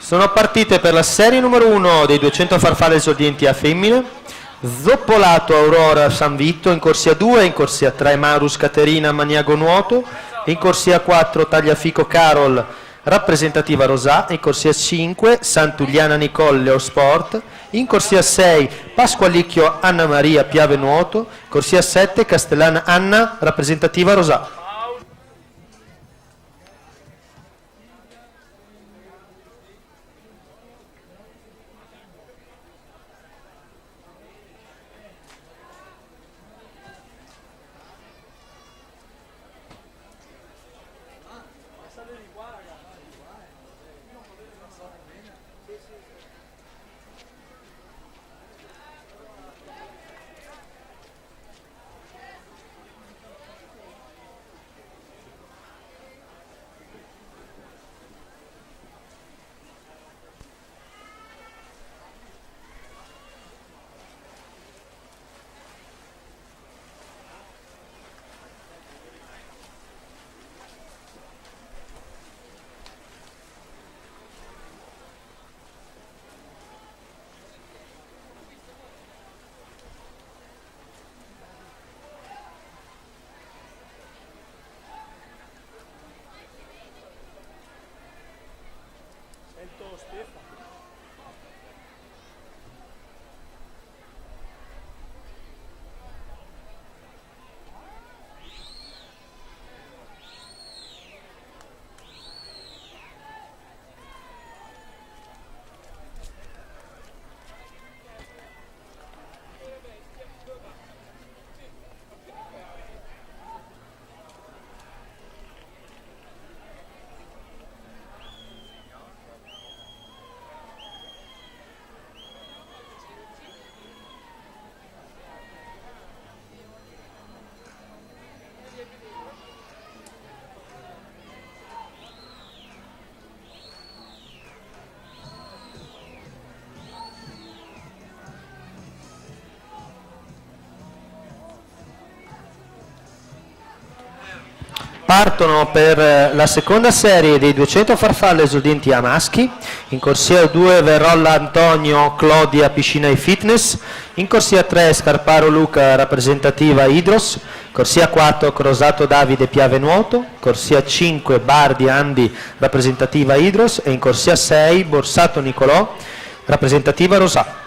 Sono partite per la serie numero 1 dei 200 farfalle esordienti a femmine. Zoppolato Aurora San Vitto in corsia 2, in corsia 3 Marus Caterina Maniago Nuoto, in corsia 4 Tagliafico Carol rappresentativa Rosà, in corsia 5 Sant'Uliana Nicole Leo Sport, in corsia 6 Pasqualicchio Anna Maria Piave Nuoto, corsia 7 Castellana Anna rappresentativa Rosà. Partono per la seconda serie dei 200 farfalle esordienti a maschi. In corsia 2 Verrolla Antonio Clodia Piscina e Fitness, in corsia 3 Scarparo Luca rappresentativa Idros, corsia 4 Crosato Davide Piave Nuoto, corsia 5 Bardi Andi rappresentativa Idros e in corsia 6 Borsato Nicolò rappresentativa Rosà.